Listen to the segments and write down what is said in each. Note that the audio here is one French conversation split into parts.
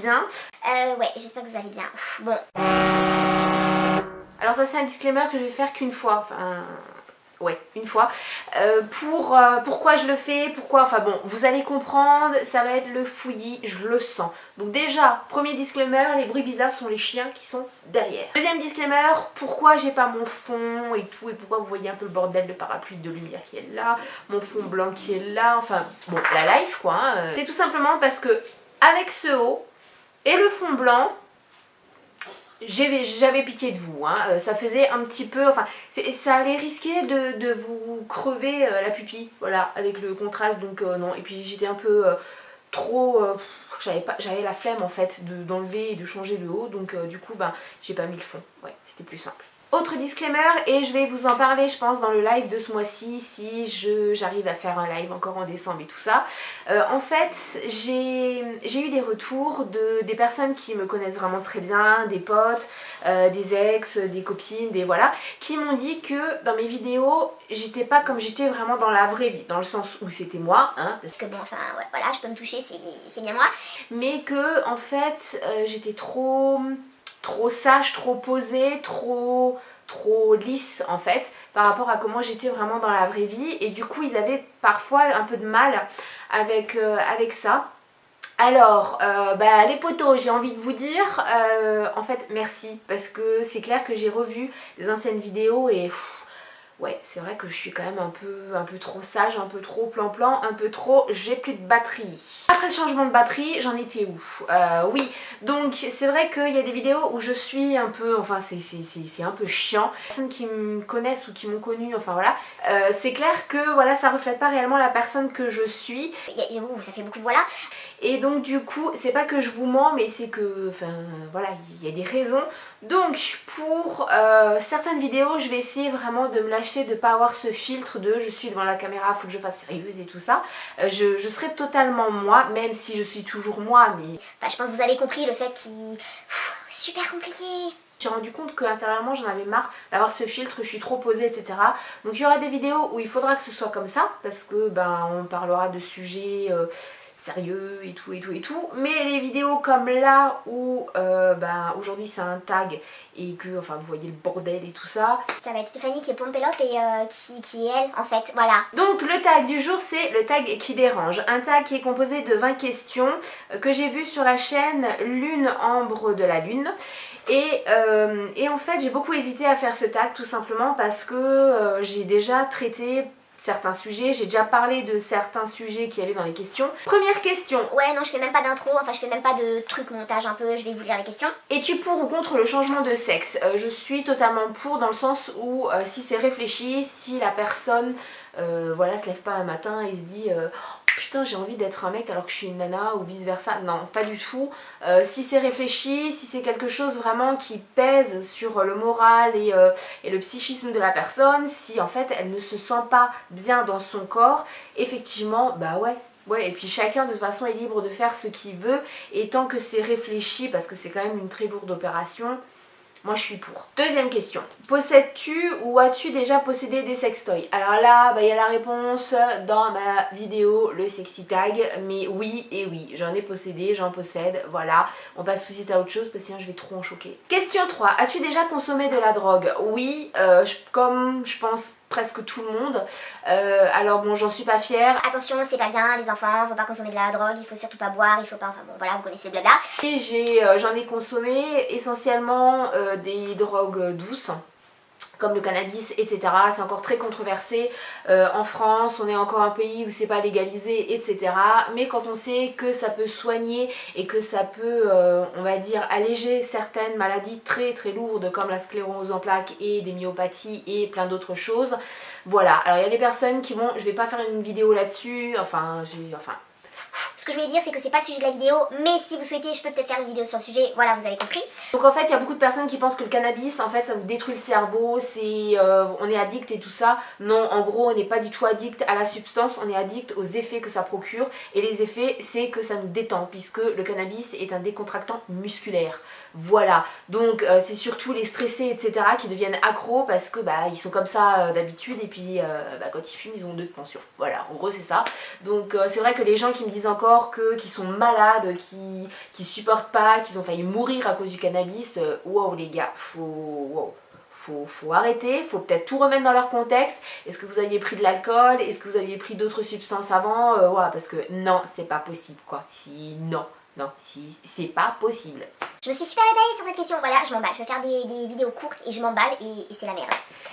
bien. Ouais, j'espère que vous allez bien. Bon. Alors ça c'est un disclaimer que je vais faire qu'une fois, enfin... Ouais, une fois. Pourquoi je le fais, pourquoi, enfin bon, vous allez comprendre, ça va être le fouillis, je le sens. Donc déjà, premier disclaimer, les bruits bizarres sont les chiens qui sont derrière. Deuxième disclaimer, pourquoi j'ai pas mon fond et tout, et pourquoi vous voyez un peu le bordel de parapluie de lumière qui est là, mon fond blanc qui est là, enfin bon, la life quoi. Hein. C'est tout simplement parce que avec ce haut et le fond blanc, j'avais pitié de vous, hein. Ça faisait un petit peu, enfin ça allait risquer de vous crever la pupille, voilà, avec le contraste, donc non, et puis j'étais un peu trop, j'avais la flemme en fait d'enlever et de changer le haut, donc du coup ben j'ai pas mis le fond, ouais, c'était plus simple. Autre disclaimer, et je vais vous en parler je pense dans le live de ce mois-ci si j'arrive à faire un live encore en décembre et tout ça. En fait j'ai eu des retours des personnes qui me connaissent vraiment très bien, des potes, des ex, des copines, des voilà, qui m'ont dit que dans mes vidéos j'étais pas comme j'étais vraiment dans la vraie vie, dans le sens où c'était moi, hein, Parce que bon, enfin, ouais, voilà, je peux me toucher, c'est bien moi. mais que en fait j'étais trop sage, trop posée, trop lisse en fait par rapport à comment j'étais vraiment dans la vraie vie, et du coup ils avaient parfois un peu de mal avec ça. Alors les potos, j'ai envie de vous dire en fait merci, parce que c'est clair que j'ai revu des anciennes vidéos et ouais, c'est vrai que je suis quand même un peu trop sage, un peu trop plan-plan, un peu trop j'ai plus de batterie. Après le changement de batterie, j'en étais où? Oui, donc c'est vrai qu'il y a des vidéos où je suis un peu, enfin c'est un peu chiant. Les personnes qui me connaissent ou qui m'ont connue, enfin voilà, c'est clair que voilà, ça reflète pas réellement la personne que je suis. Ça fait beaucoup de voilà. Et donc du coup, c'est pas que je vous mens, mais c'est que, enfin voilà, il y a des raisons. Donc pour certaines vidéos, je vais essayer vraiment de me lâcher, de pas avoir ce filtre de je suis devant la caméra, faut que je fasse sérieuse et tout ça. Je serai totalement moi, même si je suis toujours moi, mais... Enfin, je pense que vous avez compris le fait qu'il... Super compliqué. J'ai rendu compte qu'intérieurement j'en avais marre d'avoir ce filtre, je suis trop posée, etc. Donc il y aura des vidéos où il faudra que ce soit comme ça, parce que ben on parlera de sujets... sérieux et tout, mais les vidéos comme là où aujourd'hui c'est un tag et que, enfin vous voyez le bordel et tout ça, ça va être Stéphanie qui est Pompelope et qui est elle en fait, voilà. Donc le tag du jour c'est le tag qui dérange, un tag qui est composé de 20 questions que j'ai vu sur la chaîne Lune Ambre de la Lune. Et en fait j'ai beaucoup hésité à faire ce tag tout simplement parce que j'ai déjà traité certains sujets, j'ai déjà parlé de certains sujets qu'il y avait dans les questions. Première question. Ouais, non, je fais même pas d'intro, enfin je fais même pas de truc montage un peu, je vais vous lire les questions. Es-tu pour ou contre le changement de sexe? Je suis totalement pour, dans le sens où si c'est réfléchi, si la personne voilà, se lève pas un matin et se dit putain j'ai envie d'être un mec alors que je suis une nana ou vice versa, non pas du tout. Si c'est réfléchi, si c'est quelque chose vraiment qui pèse sur le moral et le psychisme de la personne, si en fait elle ne se sent pas bien dans son corps, effectivement bah ouais. Ouais, et puis chacun de toute façon est libre de faire ce qu'il veut, et tant que c'est réfléchi, parce que c'est quand même une très lourde opération, moi je suis pour. Deuxième question. Possèdes-tu ou as-tu déjà possédé des sextoys? Alors là, il y a la réponse dans ma vidéo, le sexy tag, mais oui et oui, j'en ai possédé, j'en possède, voilà. On passe tout de suite à autre chose parce que sinon je vais trop en choquer. Question 3. As-tu déjà consommé de la drogue? Oui, comme je pense presque tout le monde. Alors bon, j'en suis pas fière. Attention, c'est pas bien, les enfants, faut pas consommer de la drogue, il faut surtout pas boire, il faut pas, enfin bon voilà, vous connaissez le blabla. Et j'en ai consommé essentiellement des drogues douces, comme le cannabis, etc. C'est encore très controversé en France, on est encore un pays où c'est pas légalisé, etc. Mais quand on sait que ça peut soigner et que ça peut, on va dire, alléger certaines maladies très très lourdes comme la sclérose en plaques et des myopathies et plein d'autres choses, voilà. Alors il y a des personnes qui vont, je vais pas faire une vidéo là-dessus, Ce que je voulais dire, c'est que c'est pas le sujet de la vidéo, mais si vous souhaitez, je peux peut-être faire une vidéo sur le sujet, voilà, vous avez compris. Donc en fait, il y a beaucoup de personnes qui pensent que le cannabis, en fait, ça vous détruit le cerveau, on est addict et tout ça. Non, en gros, on n'est pas du tout addict à la substance, on est addict aux effets que ça procure. Et les effets, c'est que ça nous détend, puisque le cannabis est un décontractant musculaire. Voilà, donc c'est surtout les stressés, etc. qui deviennent accros parce que ils sont comme ça d'habitude, et puis quand ils fument, ils ont 2 de tension. Voilà, en gros, c'est ça. Donc c'est vrai que les gens qui me disent encore corps, qui sont malades, qui supportent pas, qu'ils ont failli mourir à cause du cannabis, wow les gars, faut arrêter, faut peut-être tout remettre dans leur contexte. Est-ce que vous aviez pris de l'alcool? Est-ce que vous aviez pris d'autres substances avant? Voilà, parce que non, c'est pas possible quoi. Si c'est pas possible. Je me suis super étalée sur cette question, voilà, je m'emballe. Je vais faire des vidéos courtes et je m'emballe et c'est la merde.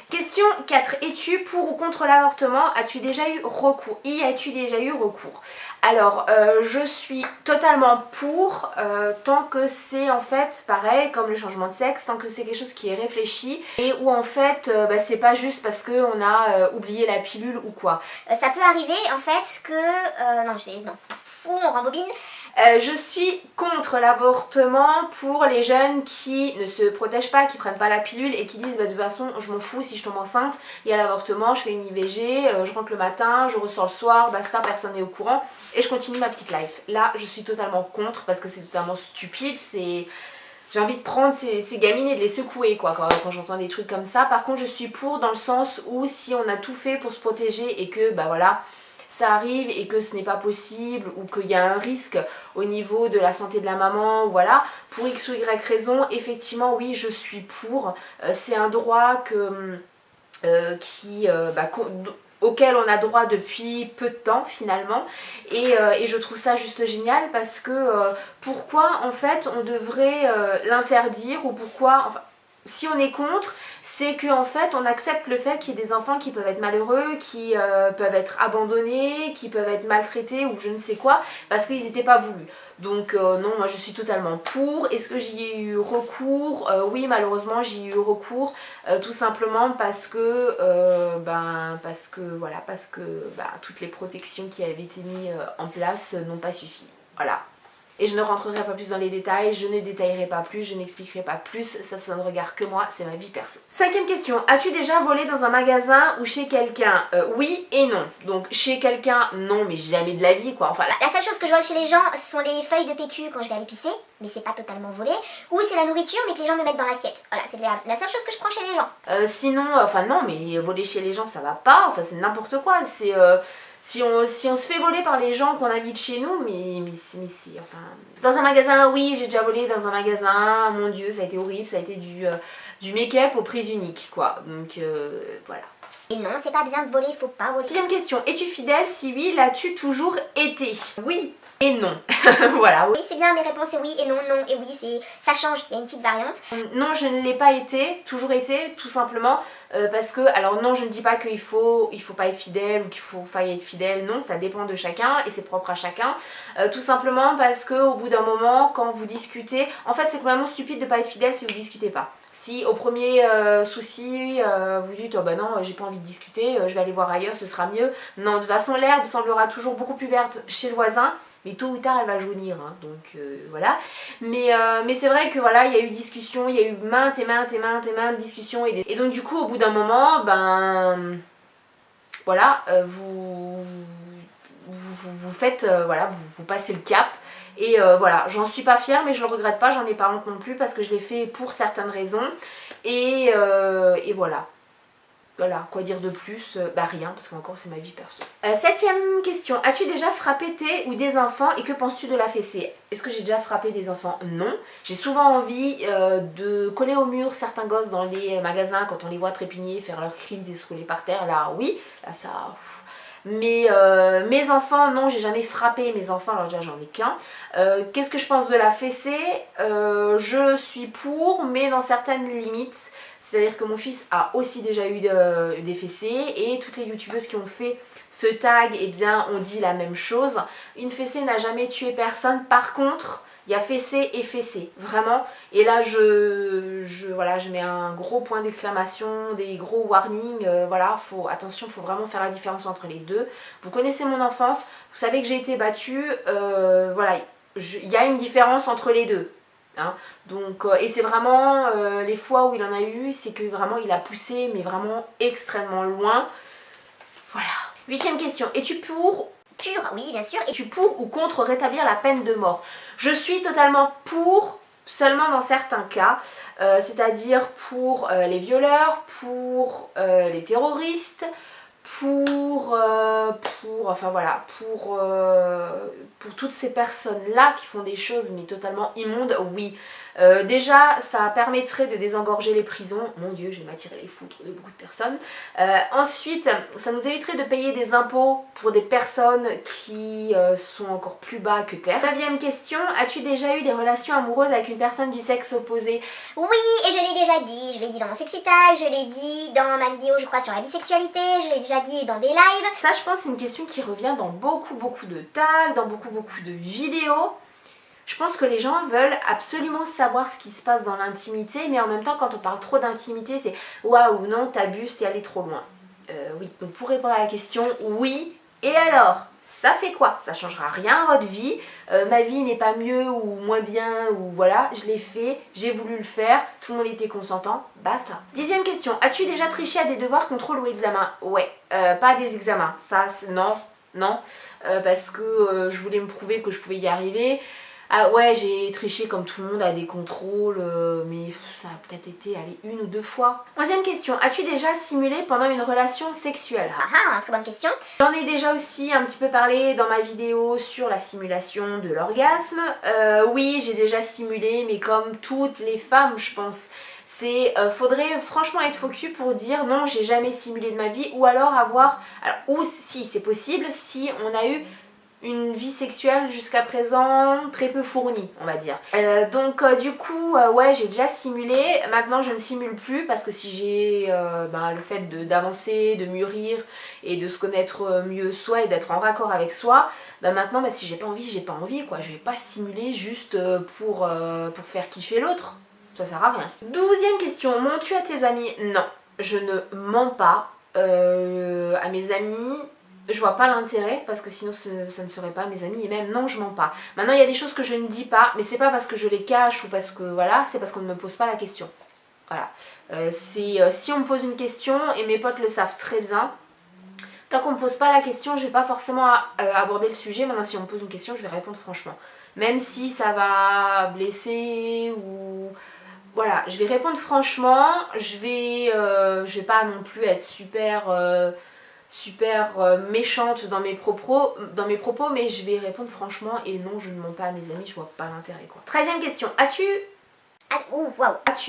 Question 4. Es-tu pour ou contre l'avortement? As-tu déjà eu recours? Y as-tu déjà eu recours? Alors, je suis totalement pour, tant que c'est en fait pareil, comme le changement de sexe, tant que c'est quelque chose qui est réfléchi et où en fait, c'est pas juste parce qu'on a oublié la pilule ou quoi. Ça peut arriver en fait que... non. On rembobine. Je suis contre l'avortement pour les jeunes qui ne se protègent pas, qui prennent pas la pilule et qui disent de toute façon je m'en fous, si je tombe enceinte, il y a l'avortement, je fais une IVG, je rentre le matin, je ressors le soir, basta, personne n'est au courant et je continue ma petite life. Là je suis totalement contre parce que c'est totalement stupide, j'ai envie de prendre ces gamines et de les secouer quoi quand j'entends des trucs comme ça. Par contre je suis pour dans le sens où si on a tout fait pour se protéger et que voilà, ça arrive et que ce n'est pas possible ou qu'il y a un risque au niveau de la santé de la maman, voilà, pour X ou Y raison, effectivement oui je suis pour, c'est un droit auquel on a droit depuis peu de temps finalement et je trouve ça juste génial parce que pourquoi en fait on devrait l'interdire ou pourquoi, enfin, si on est contre, c'est qu'en fait on accepte le fait qu'il y ait des enfants qui peuvent être malheureux, qui peuvent être abandonnés, qui peuvent être maltraités ou je ne sais quoi parce qu'ils n'étaient pas voulus. Donc non, moi je suis totalement pour. Est-ce que j'y ai eu recours? Oui, malheureusement j'y ai eu recours tout simplement parce que toutes les protections qui avaient été mises en place n'ont pas suffi. Voilà. Et je ne rentrerai pas plus dans les détails, je ne détaillerai pas plus, je n'expliquerai pas plus, ça ne regarde que moi, c'est ma vie perso. 5e question, as-tu déjà volé dans un magasin ou chez quelqu'un? Oui et non. Donc chez quelqu'un, non, mais jamais de la vie quoi. Enfin, la seule chose que je vole chez les gens, ce sont les feuilles de PQ quand je vais aller pisser, mais c'est pas totalement volé, ou c'est la nourriture mais que les gens me mettent dans l'assiette. Voilà, c'est la seule chose que je prends chez les gens. Sinon, non, mais voler chez les gens ça va pas, enfin c'est n'importe quoi, c'est... Si on se fait voler par les gens qu'on invite chez nous, mais c'est enfin... Dans un magasin, oui, j'ai déjà volé dans un magasin, mon dieu, ça a été horrible, ça a été du make-up au prix unique, quoi. Donc, voilà. Et non, c'est pas bien de voler, faut pas voler. 6e question, es-tu fidèle? Si oui, l'as-tu toujours été? Oui et non. Voilà. Oui, c'est bien, mes réponses c'est oui et non, non et oui, ça change, il y a une petite variante. Non, je ne l'ai pas été, toujours été, tout simplement, parce que, alors non, je ne dis pas qu'il faut pas être fidèle ou qu'il faille être fidèle, non, ça dépend de chacun et c'est propre à chacun, tout simplement parce que au bout d'un moment, quand vous discutez, en fait c'est vraiment stupide de pas être fidèle si vous discutez pas. Si au premier souci, vous dites oh bah non, j'ai pas envie de discuter, je vais aller voir ailleurs, ce sera mieux. Non, de toute façon l'herbe semblera toujours beaucoup plus verte chez le voisin. Mais tôt ou tard elle va jaunir, hein, donc voilà. Mais c'est vrai que voilà, il y a eu discussion, il y a eu maintes discussions et donc du coup au bout d'un moment, voilà, vous faites, voilà, vous passez le cap. Et voilà, j'en suis pas fière mais je le regrette pas, j'en ai pas honte non plus parce que je l'ai fait pour certaines raisons. Et voilà. Voilà, quoi dire de plus? Rien, parce qu'encore c'est ma vie perso. 7e question, as-tu déjà frappé tes ou des enfants et que penses-tu de la fessée? Est-ce que j'ai déjà frappé des enfants? Non. J'ai souvent envie de coller au mur certains gosses dans les magasins quand on les voit trépigner, faire leurs crises et se rouler par terre. Là oui, là ça... Mais mes enfants, non, j'ai jamais frappé mes enfants, alors déjà j'en ai qu'un. Qu'est-ce que je pense de la fessée? Je suis pour, mais dans certaines limites. C'est-à-dire que mon fils a aussi déjà eu des fessées et toutes les youtubeuses qui ont fait ce tag, eh bien, ont dit la même chose. Une fessée n'a jamais tué personne. Par contre, il y a fessée et fessée, vraiment. Et là, je mets un gros point d'exclamation, des gros warnings. Voilà, attention, il faut vraiment faire la différence entre les deux. Vous connaissez mon enfance, vous savez que j'ai été battue. Voilà, il y a une différence entre les deux. Hein, donc, et c'est vraiment les fois où il en a eu, c'est que vraiment il a poussé, mais vraiment extrêmement loin. Voilà. 8e question, es-tu pour? Pur, oui bien sûr. Es-tu pour ou contre rétablir la peine de mort? Je suis totalement pour, seulement dans certains cas, c'est-à-dire pour les violeurs, pour les terroristes, enfin voilà, pour toutes ces personnes-là qui font des choses mais totalement immondes, oui. Déjà, ça permettrait de désengorger les prisons. Mon Dieu, je vais m'attirer les foudres de beaucoup de personnes. Ensuite, ça nous éviterait de payer des impôts pour des personnes qui sont encore plus bas que terre. 9e question, as-tu déjà eu des relations amoureuses avec une personne du sexe opposé? Oui, et je l'ai déjà dit. Je l'ai dit dans mon sexy tag, je l'ai dit dans ma vidéo, je crois, sur la bisexualité, je l'ai déjà dit dans des lives. Ça, je pense, c'est une question qui revient dans beaucoup de tags, dans beaucoup de vidéos. Je pense que les gens veulent absolument savoir ce qui se passe dans l'intimité, mais en même temps, quand on parle trop d'intimité, c'est waouh, non, t'abuses, t'es allé trop loin. Oui, donc pour répondre à la question, oui. Et alors, ça fait quoi? Ça changera rien à votre vie. Ma vie n'est pas mieux ou moins bien, ou voilà, je l'ai fait, j'ai voulu le faire, tout le monde était consentant, basta. 10e question, as-tu déjà triché à des devoirs, contrôles ou examens? Ouais, pas des examens, ça, non, parce que je voulais me prouver que je pouvais y arriver. Ah ouais, j'ai triché comme tout le monde à des contrôles, mais ça a peut-être été, allez, 1 ou 2 fois. 11e question, as-tu déjà simulé pendant une relation sexuelle? Ah, très bonne question. J'en ai déjà aussi un petit peu parlé dans ma vidéo sur la simulation de l'orgasme. Oui, j'ai déjà simulé, mais comme toutes les femmes, je pense. Faudrait franchement être focus pour dire non, j'ai jamais simulé de ma vie, ou alors ou si c'est possible, si on a eu une vie sexuelle jusqu'à présent très peu fournie, on va dire. Du coup, ouais, j'ai déjà simulé. Maintenant, je ne simule plus parce que si j'ai le fait d'avancer, de mûrir et de se connaître mieux soi et d'être en raccord avec soi, maintenant, si j'ai pas envie, quoi. Je vais pas simuler juste pour faire kiffer l'autre. Ça sert à rien. 12e question, mens-tu à tes amis? Non, je ne mens pas à mes amis. Je vois pas l'intérêt parce que sinon ça ne serait pas mes amis, et même non, je mens pas. Maintenant, il y a des choses que je ne dis pas, mais c'est pas parce que je les cache ou parce que voilà, c'est parce qu'on ne me pose pas la question. Voilà. Si on me pose une question, et mes potes le savent très bien, tant qu'on me pose pas la question, je vais pas forcément aborder le sujet. Maintenant, si on me pose une question, je vais répondre franchement. Même si ça va blesser ou... Voilà, je vais répondre franchement, je vais pas non plus être super méchante dans mes propos, mais je vais répondre franchement et non, je ne mens pas à mes amis, je vois pas l'intérêt, quoi. 13e question, as-tu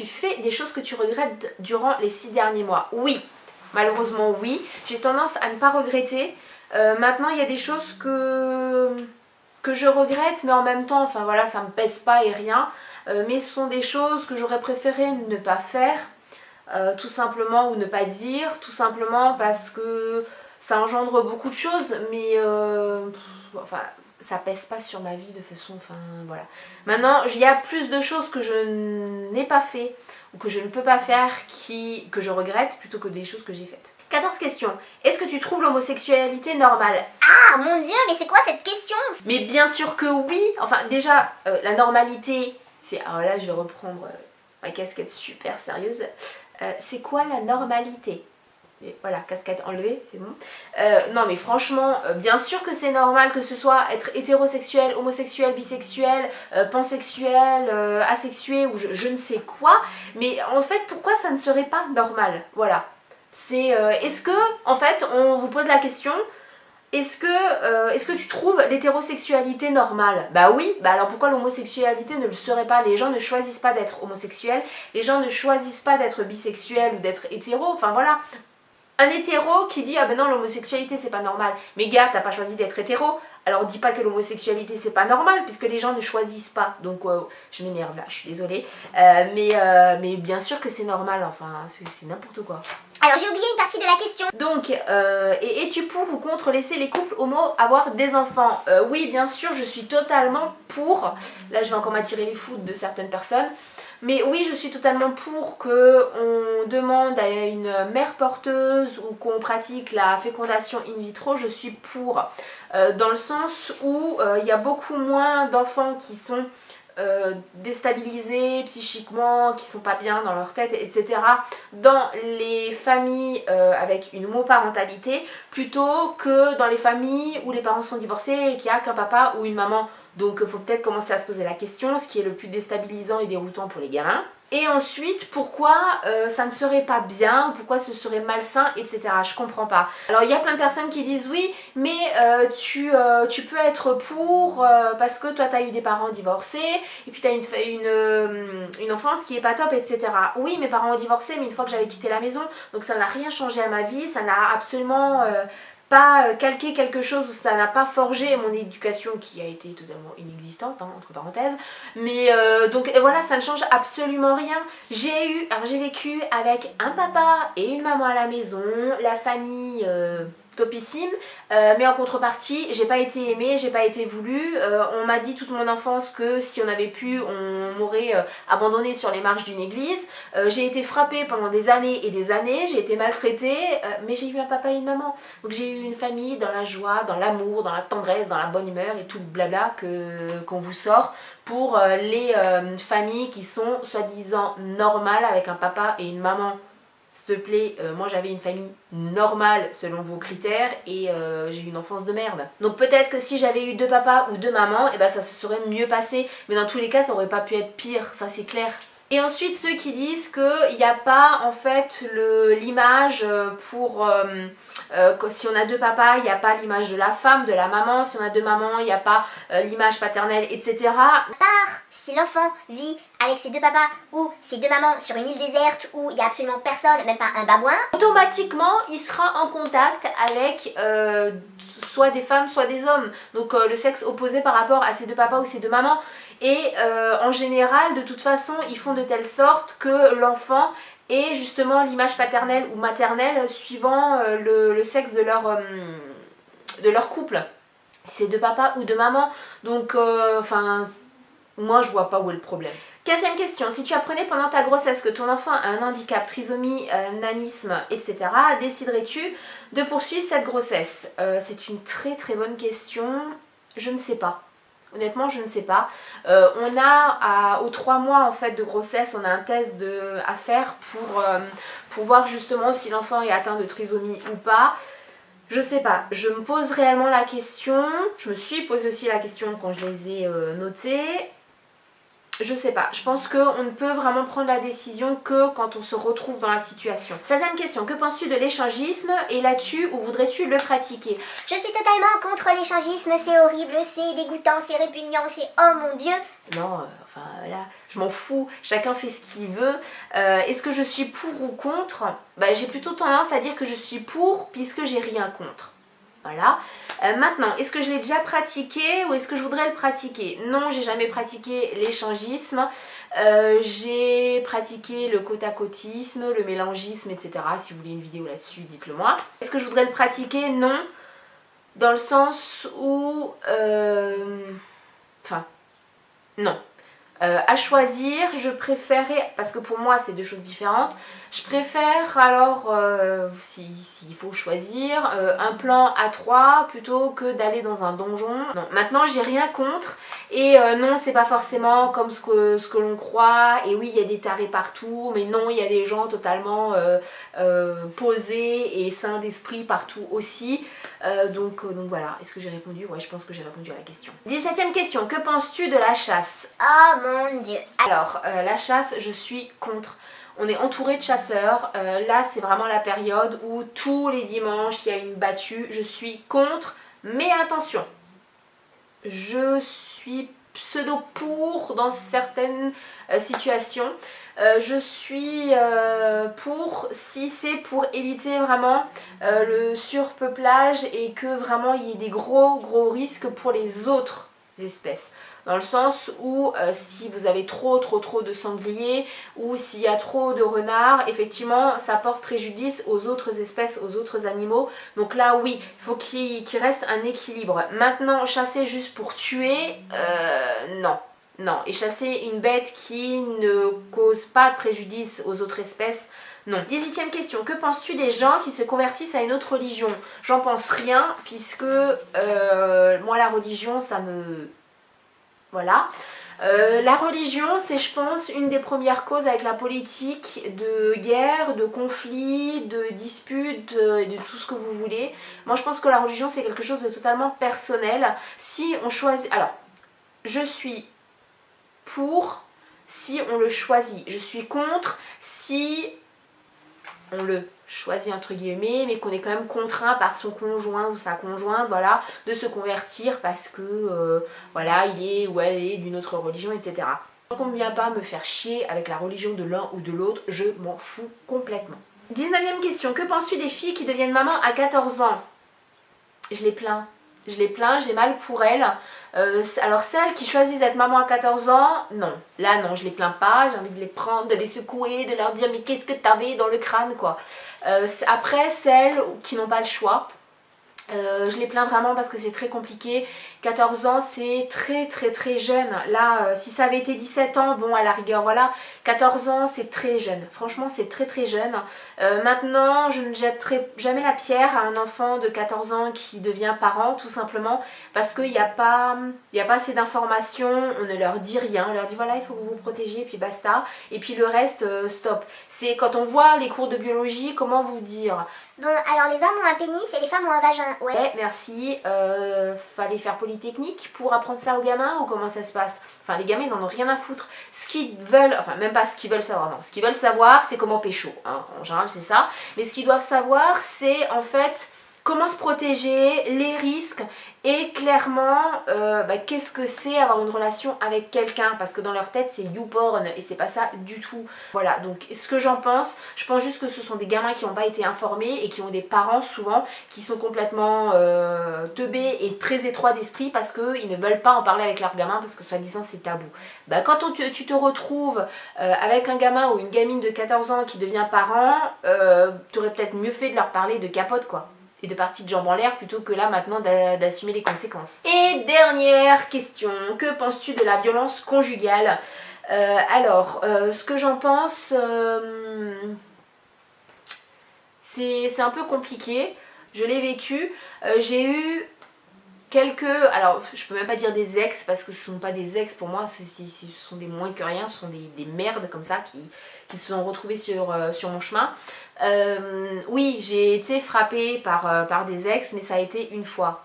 fait des choses que tu regrettes durant les 6 derniers mois? Oui, malheureusement oui, j'ai tendance à ne pas regretter. Maintenant, il y a des choses que je regrette, mais en même temps, enfin voilà, ça me pèse pas et rien. Mais ce sont des choses que j'aurais préféré ne pas faire, tout simplement, ou ne pas dire, tout simplement parce que ça engendre beaucoup de choses, mais enfin, ça pèse pas sur ma vie de façon, enfin voilà. Maintenant, il y a plus de choses que je n'ai pas fait ou que je ne peux pas faire que je regrette plutôt que des choses que j'ai faites. 14 questions. Est-ce que tu trouves l'homosexualité normale? Ah mon Dieu, mais c'est quoi cette question? Mais bien sûr que oui. Enfin déjà, la normalité, c'est... Alors là, je vais reprendre ma casquette super sérieuse. C'est quoi la normalité? Et voilà, casquette enlevée, c'est bon. Non mais franchement, bien sûr que c'est normal que ce soit être hétérosexuel, homosexuel, bisexuel, pansexuel, asexué ou je ne sais quoi. Mais en fait, pourquoi ça ne serait pas normal? Voilà. Est-ce que, en fait, on vous pose la question, est-ce que tu trouves l'hétérosexualité normale? Bah oui, bah alors pourquoi l'homosexualité ne le serait pas? Les gens ne choisissent pas d'être homosexuels, les gens ne choisissent pas d'être bisexuels ou d'être hétéro, enfin voilà. Un hétéro qui dit ah ben non, l'homosexualité c'est pas normal. Mais gars, t'as pas choisi d'être hétéro, alors dis pas que l'homosexualité c'est pas normal puisque les gens ne choisissent pas. Donc je m'énerve là, je suis désolée. Mais bien sûr que c'est normal, enfin c'est n'importe quoi. Alors j'ai oublié une partie de la question. Donc, es-tu pour ou contre laisser les couples homo avoir des enfants? Oui, bien sûr, je suis totalement pour. Là, je vais encore m'attirer les foudres de certaines personnes. Mais oui, je suis totalement pour qu'on demande à une mère porteuse ou qu'on pratique la fécondation in vitro. Je suis pour. Dans le sens où il y a beaucoup moins d'enfants qui sont déstabilisés psychiquement, qui sont pas bien dans leur tête, etc. dans les familles avec une homoparentalité plutôt que dans les familles où les parents sont divorcés et qu'il n'y a qu'un papa ou une maman Donc il faut peut-être commencer à se poser la question, ce qui est le plus déstabilisant et déroutant pour les gamins. Et ensuite, pourquoi ça ne serait pas bien, pourquoi ce serait malsain, etc. Je comprends pas. Alors il y a plein de personnes qui disent oui, mais tu peux être pour parce que toi tu as eu des parents divorcés et puis tu as une enfance qui est pas top, etc. Oui, mes parents ont divorcé, mais une fois que j'avais quitté la maison, donc ça n'a rien changé à ma vie, ça n'a absolument pas calqué quelque chose, ça n'a pas forgé mon éducation qui a été totalement inexistante, hein, entre parenthèses. Mais donc voilà, ça ne change absolument rien. J'ai vécu avec un papa et une maman à la maison, la famille topissime, mais en contrepartie, j'ai pas été aimée, j'ai pas été voulue. On m'a dit toute mon enfance que si on avait pu, on m'aurait abandonnée sur les marches d'une église. J'ai été frappée pendant des années et des années, j'ai été maltraitée, mais j'ai eu un papa et une maman. Donc j'ai eu une famille dans la joie, dans l'amour, dans la tendresse, dans la bonne humeur et tout le blabla qu'on vous sort pour les familles qui sont soi-disant normales avec un papa et une maman. S'il te plaît, moi j'avais une famille normale selon vos critères et j'ai eu une enfance de merde. Donc peut-être que si j'avais eu 2 papas ou 2 mamans, et ben ça se serait mieux passé. Mais dans tous les cas, ça aurait pas pu être pire, ça c'est clair. Et ensuite ceux qui disent qu'il n'y a pas en fait l'image pour si on a 2 papas, il n'y a pas l'image de la femme, de la maman, si on a 2 mamans, il n'y a pas l'image paternelle, etc. À part si l'enfant vit avec ses 2 papas ou ses 2 mamans sur une île déserte où il n'y a absolument personne, même pas un babouin, automatiquement il sera en contact avec soit des femmes soit des hommes, donc le sexe opposé par rapport à ses 2 papas ou ses 2 mamans. Et en général, de toute façon, ils font de telle sorte que l'enfant ait justement l'image paternelle ou maternelle suivant le sexe de leur couple. C'est 2 papas ou 2 mamans. Donc, moi je vois pas où est le problème. 15e question, si tu apprenais pendant ta grossesse que ton enfant a un handicap, trisomie, nanisme, etc., déciderais-tu de poursuivre cette grossesse? C'est une très très bonne question, je ne sais pas. Honnêtement, je ne sais pas. On a aux 3 mois en fait de grossesse, on a un test à faire pour voir justement si l'enfant est atteint de trisomie ou pas. Je sais pas, je me pose réellement la question. Je me suis posé aussi la question quand je les ai notés. Je sais pas, je pense qu'on ne peut vraiment prendre la décision que quand on se retrouve dans la situation. 16e question, que penses-tu de l'échangisme et l'as-tu ou voudrais-tu le pratiquer? je suis totalement contre l'échangisme, c'est horrible, c'est dégoûtant, c'est répugnant, c'est oh mon dieu. Non, là, je m'en fous, chacun fait ce qu'il veut. Est-ce que je suis pour ou contre? J'ai plutôt tendance à dire que je suis pour puisque j'ai rien contre. Voilà. Maintenant, est-ce que je l'ai déjà pratiqué ou est-ce que je voudrais le pratiquer? Non, j'ai jamais pratiqué l'échangisme. J'ai pratiqué le côte-à-côtisme, le mélangisme, etc. Si vous voulez une vidéo là-dessus, dites-le moi. Est-ce que je voudrais le pratiquer? Non. Dans le sens où... non. À choisir, je préférais, parce que pour moi c'est 2 choses différentes, je préfère alors, s'il faut choisir, un plan à 3 plutôt que d'aller dans un donjon. Non, maintenant j'ai rien contre et non, c'est pas forcément comme ce que l'on croit, et oui il y a des tarés partout, mais non, il y a des gens totalement posés et sains d'esprit partout aussi. Donc voilà, est-ce que j'ai répondu? Ouais, je pense que j'ai répondu à la question. 17e question, que penses-tu de la chasse? Oh mon dieu. Alors, la chasse, je suis contre. On est entouré de chasseurs. Là, c'est vraiment la période où tous les dimanches, il y a une battue. Je suis contre, mais attention, je suis pseudo pour dans certaines situations. Je suis pour si c'est pour éviter vraiment le surpeuplage et que vraiment il y ait des gros risques pour les autres espèces. Dans le sens où si vous avez trop de sangliers ou s'il y a trop de renards, effectivement ça porte préjudice aux autres espèces, aux autres animaux. Donc là oui, il faut qu'il reste un équilibre. Maintenant, chasser juste pour tuer, non. Non, et chasser une bête qui ne cause pas de préjudice aux autres espèces, non. 18e question, que penses-tu des gens qui se convertissent à une autre religion? J'en pense rien, puisque moi la religion ça me... Voilà. La religion, c'est je pense une des premières causes avec la politique de guerre, de conflits, de disputes, de tout ce que vous voulez. Moi je pense que la religion c'est quelque chose de totalement personnel. Si on choisit... Alors, je suis pour si on le choisit. Je suis contre si on le choisit entre guillemets, mais qu'on est quand même contraint par son conjoint ou sa conjointe, voilà, de se convertir parce que voilà, il est ou elle est d'une autre religion, etc. Tant qu'on ne vient pas me faire chier avec la religion de l'un ou de l'autre, je m'en fous complètement. 19e question, que penses-tu des filles qui deviennent maman à 14 ans? Je les plains. Je les plains, j'ai mal pour elles. Alors celles qui choisissent d'être maman à 14 ans, non. Là non, je les plains pas, j'ai envie de les prendre, de les secouer, de leur dire mais qu'est-ce que t'avais dans le crâne quoi. Après celles qui n'ont pas le choix, je les plains vraiment parce que c'est très compliqué. 14 ans c'est très jeune. Là si ça avait été 17 ans, bon à la rigueur voilà. 14 ans c'est très jeune, franchement c'est très jeune. Maintenant je ne jetterai jamais la pierre à un enfant de 14 ans qui devient parent, tout simplement parce qu'il n'y a pas assez d'informations, on ne leur dit rien, on leur dit voilà il faut que vous vous protégiez et puis basta. Et puis le reste stop. C'est quand on voit les cours de biologie, comment vous dire? Bon, alors les hommes ont un pénis et les femmes ont un vagin. Ouais, merci. Fallait faire Polytechnique pour apprendre ça aux gamins ou comment ça se passe? Enfin, les gamins, ils en ont rien à foutre. Ce qu'ils veulent, enfin, même pas ce qu'ils veulent savoir, non. Ce qu'ils veulent savoir, c'est comment pécho. Hein. En général, c'est ça. Mais ce qu'ils doivent savoir, c'est en fait comment se protéger, les risques et clairement qu'est-ce que c'est avoir une relation avec quelqu'un, parce que dans leur tête c'est YouPorn et c'est pas ça du tout. Voilà, donc ce que j'en pense, je pense juste que ce sont des gamins qui n'ont pas été informés et qui ont des parents souvent qui sont complètement teubés et très étroits d'esprit parce qu'ils ne veulent pas en parler avec leurs gamins parce que soi-disant c'est tabou. Quand tu te retrouves avec un gamin ou une gamine de 14 ans qui devient parent, tu aurais peut-être mieux fait de leur parler de capote quoi. Et de partie de jambes en l'air plutôt que là maintenant d'assumer les conséquences. Et dernière question, que penses-tu de la violence conjugale? Ce que j'en pense, c'est un peu compliqué, je l'ai vécu, j'ai eu quelques, alors je peux même pas dire des ex parce que ce sont pas des ex pour moi, ce sont des moins que rien, ce sont des merdes comme ça qui se sont retrouvées sur mon chemin. Oui, j'ai été frappée par des ex, mais ça a été une fois.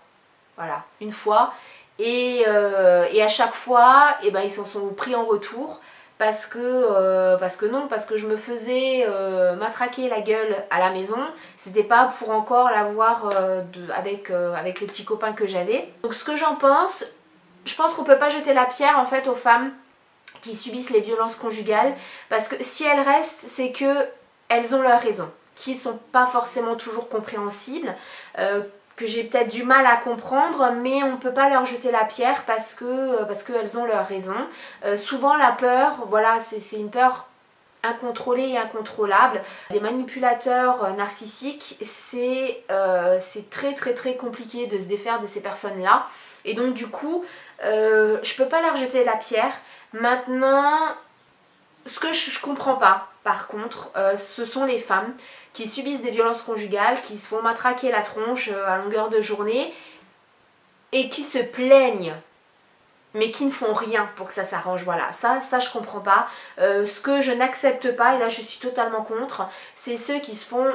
Voilà, une fois. Et à chaque fois, ils s'en sont pris en retour parce que je me faisais matraquer la gueule à la maison. C'était pas pour encore la voir avec les petits copains que j'avais. Donc ce que j'en pense, je pense qu'on peut pas jeter la pierre en fait aux femmes qui subissent les violences conjugales parce que si elles restent, c'est que elles ont leurs raisons, qui ne sont pas forcément toujours compréhensibles, que j'ai peut-être du mal à comprendre, mais on ne peut pas leur jeter la pierre parce qu'elles ont leurs raisons. Souvent la peur, voilà, c'est une peur incontrôlée et incontrôlable. Les manipulateurs narcissiques, c'est très compliqué de se défaire de ces personnes-là. Et donc du coup, je peux pas leur jeter la pierre. Maintenant, ce que je comprends pas, par contre, ce sont les femmes qui subissent des violences conjugales, qui se font matraquer la tronche à longueur de journée et qui se plaignent, mais qui ne font rien pour que ça s'arrange. Voilà, ça je comprends pas. Ce que je n'accepte pas, et là je suis totalement contre, c'est ceux qui se font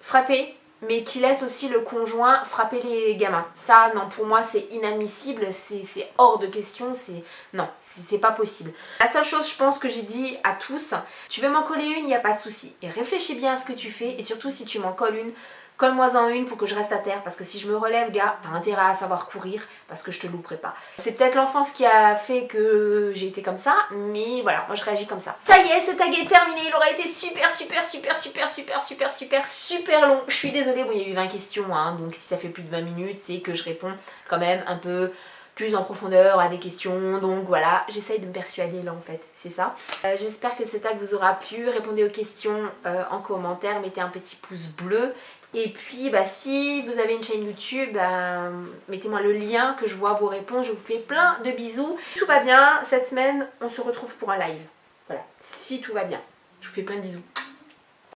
frapper, mais qui laissent aussi le conjoint frapper les gamins. Ça, non, pour moi, c'est inadmissible, c'est hors de question, c'est pas possible. La seule chose, je pense, que j'ai dit à tous, tu veux m'en coller une, il n'y a pas de souci. Et réfléchis bien à ce que tu fais, et surtout si tu m'en colles une, colle-moi-en une pour que je reste à terre, parce que si je me relève, gars, t'as intérêt à savoir courir, parce que je te louperai pas. C'est peut-être l'enfance qui a fait que j'ai été comme ça, mais voilà, moi je réagis comme ça. Ça y est, ce tag est terminé, il aura été super long. Je suis désolée, bon il y a eu 20 questions, hein, donc si ça fait plus de 20 minutes, c'est que je réponds quand même un peu plus en profondeur à des questions, donc voilà, j'essaye de me persuader là en fait, c'est ça. J'espère que ce tag vous aura plu, répondez aux questions en commentaire, mettez un petit pouce bleu. Et puis si vous avez une chaîne YouTube, mettez-moi le lien que je vois vos réponses, je vous fais plein de bisous. Tout va bien, cette semaine on se retrouve pour un live. Voilà, si tout va bien, je vous fais plein de bisous.